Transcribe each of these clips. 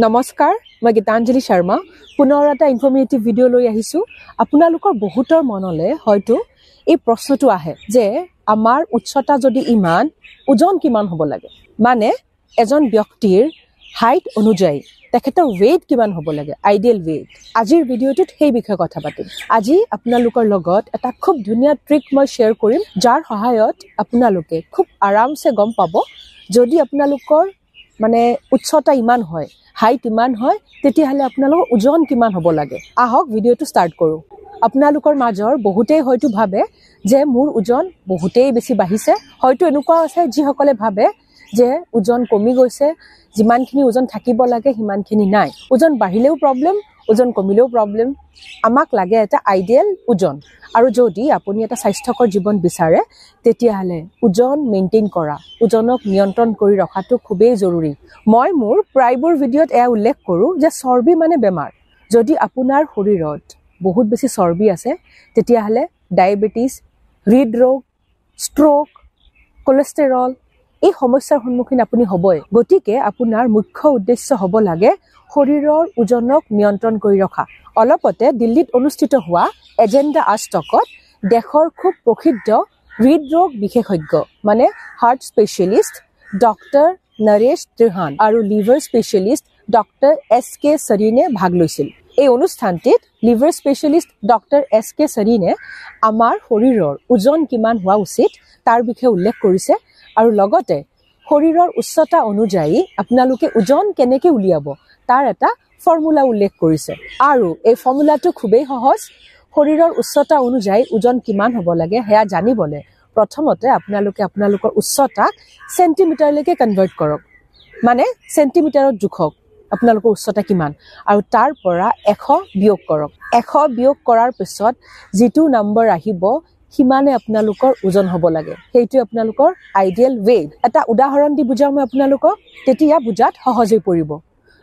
নমস্কাৰ মই গীতাঞ্জলি শৰ্মা পুনৰ এটা ইনফৰমেটিভ ভিডিঅ লৈ আহিছো আপোনালোকৰ বহুতৰ মনলে হয়তো এই প্ৰশ্নটো আহে যে আমাৰ উচ্চতা যদি ইমান ওজন কিমান হ'ব লাগে মানে এজন ব্যক্তিৰ হাইট অনুযায়ী তেখেতৰ weight কিমান হ'ব লাগে আইডিয়াল weight আজিৰ ভিডিঅ'টোত সেই বিষয়ে কথা পাতিম আজি আপোনালোকৰ লগত এটা খুব ধুনীয়া ট্ৰিক মই শেয়াৰ কৰিম যাৰ সহায়ত আপোনালোকে খুব আৰামছে গম পাব যদি আপোনালোকৰ মানে উচ্চতা ইমান হয় হাইট ইমান হয় তেতিয়াহলে আপোনালোকৰ ওজন কিমান হ'ব লাগে আহক ভিডিঅ'টো ষ্টাৰ্ট কৰো আপোনালোকৰ মাজৰ বহুতেই হয়তো ভাবে যে মোৰ ওজন বহুতেই বেছি বাঢ়িছে হয়তো এনেকুৱা আছে যিসকলে ভাবে যে ওজন কমি গৈছে যিমানখিনি ওজন থাকিব লাগে সিমানখিনি নাই ওজন বাঢ়িলেও প্ৰবলেম ওজন কমিলেও প্ৰবলেম আমাক লাগে এটা আইডিয়াল ওজন আৰু যদি আপুনি এটা স্বাস্থ্যকৰ জীৱন বিচাৰে তেতিয়াহলে ওজন মেইনটেইন কৰা ওজনক নিয়ন্ত্ৰণ কৰি ৰখাটো খুবেই জৰুৰী মই মোৰ প্ৰায়বোৰ ভিডিঅ'ত এয়া উল্লেখ কৰো যে চৰ্বি মানে বেমাৰ যদি আপোনাৰ শৰীৰত বহুত বেছি চৰ্বি আছে তেতিয়াহলে ডায়াবেটিস হৃদৰোগ ষ্ট্ৰোক কোলেষ্টৰল এই সমস্যাৰ সন্মুখীন আপুনি হ'বই গতিকে আপোনাৰ মুখ্য উদ্দেশ্য হ'ব লাগে শৰীৰৰ ওজনক নিয়ন্ত্ৰণ কৰি ৰখা অলপতে দিল্লীত অনুষ্ঠিত হোৱা এজেণ্ডা আষ্টকত দেশৰ খুব প্ৰসিদ্ধ হৃদৰোগ বিশেষজ্ঞ মানে হাৰ্ট স্পেচিয়েলিষ্ট ডক্টৰ নৰেশ ত্ৰিহান আৰু লিভাৰ স্পেচিয়েলিষ্ট ডক্টৰ এছ.কে. সৰিনে ভাগ লৈছিল এই অনুষ্ঠানটিত লিভাৰ স্পেচিয়েলিষ্ট ডক্টৰ এছ.কে. সৰিনে আমাৰ শৰীৰৰ ওজন কিমান হোৱা উচিত তাৰ বিষয়ে উল্লেখ কৰিছে আৰু লগতে শৰীৰৰ উচ্চতা অনুযায়ী আপোনালোকে ওজন কেনেকৈ উলিয়াব তাৰ এটা ফৰ্মুলা উল্লেখ কৰিছে আৰু এই ফৰ্মুলাটো খুবেই সহজ শৰীৰৰ উচ্চতা অনুযায়ী ওজন কিমান হ'ব লাগে হেয়া জানিবলৈ প্ৰথমতে আপোনালোকে আপোনালোকৰ উচ্চতাক সেন্টিমিটাৰলৈকে কনভাৰ্ট কৰক মানে সেন্টিমিটাৰত জোখক আপোনালোকৰ উচ্চতা কিমান আৰু তাৰ পৰা 100 বিয়োগ কৰক 100 বিয়োগ কৰাৰ পিছত যিটো নম্বৰ আহিব সিমানে আপোনালোকৰ ওজন হ'ব লাগে সেইটো আপোনালোকৰ আইডিয়াল weight এটা উদাহৰণ দি বুজাম মই আপোনালোকক তেতিয়া বুজাত সহজ হৈ পৰিব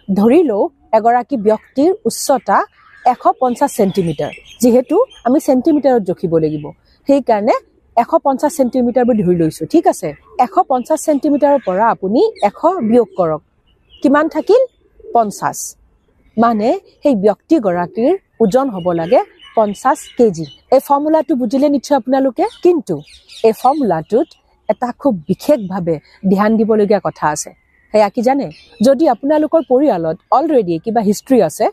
ধৰি লওক এগৰাকী ব্যক্তিৰ উচ্চতা 150 সেন্টিমিটাৰ যেহেতু আমি সেন্টিমিটাৰত জখিব লাগিব সেই কাৰণে 150 সেন্টিমিটাৰ বুলি ধৰি লৈছো ঠিক আছে 150 সেন্টিমিটাৰৰ পৰা আপুনি 100 বিয়োগ কৰক কিমান থাকিল 50 মানে সেই ব্যক্তি গৰাকীৰ ওজন হ'ব লাগে 50 কেজি এই ফৰ্মুলাটো বুজিলে নিশ্চয় আপোনালোকে কিন্তু এই ফৰ্মুলাটোত এটা খুব বিশেষভাৱে ধ্যান দিবলগীয়া কথা আছে হেয়া কি জানে যদি আপোনালোকৰ পৰিয়ালত অলৰেডি কিবা হিষ্ট্ৰী আছে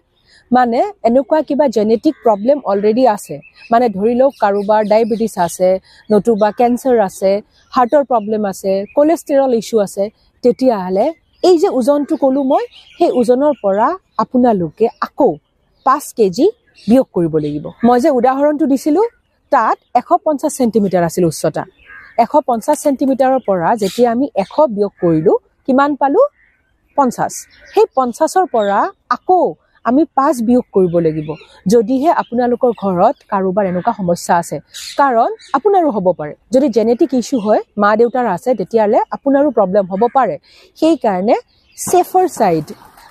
মানে এনেকুৱা কিবা জেনেটিক প্ৰবলেম অলৰেডি আছে মানে ধৰি লওক কাৰোবাৰ ডায়াবেটিস আছে নতুবা কেন্সাৰ আছে হাৰ্টৰ প্ৰবলেম আছে কোলেষ্টৰল ইস্যু আছে তেতিয়াহলে এই যে ওজনটো কলো মই সেই ওজনৰ পৰা আপোনালোকে আকৌ 5 কেজি বিয়োগ কৰিব লাগিব মই যে উদাহৰণটো দিছিলো তাত 150 সেন্টিমিটাৰ আছিল উচ্চতা 150 সেন্টিমিটাৰৰ পৰা যেতিয়া আমি 100 বিয়োগ কৰিলো কিমান পালো 50 সেই 50ৰ পৰা আকৌ আমি 5 বিয়োগ কৰিব লাগিব যদিহে আপোনালোকৰ ঘৰত কাৰোবাৰ এনেকুৱা সমস্যা আছে কাৰণ আপোনাৰো হ'ব পাৰে যদি জেনেটিক ইস্যু হয় মা দেউতাৰ আছে তেতিয়ালে আপোনাৰো প্ৰবলেম হ'ব পাৰে সেই কাৰণে সেফাৰ সাইড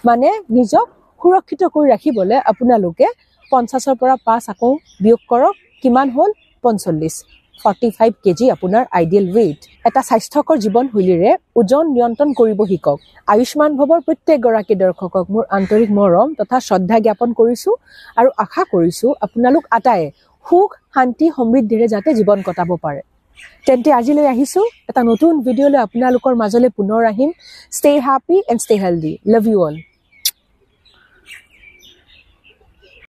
মানে নিজক সুৰক্ষিত কৰি ৰাখিবলৈ আপোনালোকে 50ৰ পৰা 5 আকৌ বিয়োগ কৰক কিমান হ'ল 45 কেজি আপোনাৰ আইডিয়াল weight এটা স্বাস্থ্যকৰ জীৱনশৈলীৰে ওজন নিয়ন্ত্ৰণ কৰিব শিকক আয়ুষ্মান ভৱৰ প্ৰত্যেক গৰাকী দৰ্শকক মোৰ আন্তৰিক মৰম তথা শ্ৰদ্ধা জ্ঞাপন কৰিছো আৰু আশা কৰিছো আপোনালোক আটায়ে সুখ শান্তি সমৃদ্ধিৰে যাতে জীৱন কটাব পাৰে তেন্তে আজিলৈ আহিছো এটা নতুন ভিডিঅ'লৈ আপোনালোকৰ মাজলৈ পুনৰ আহিম stay happy and stay healthy love you all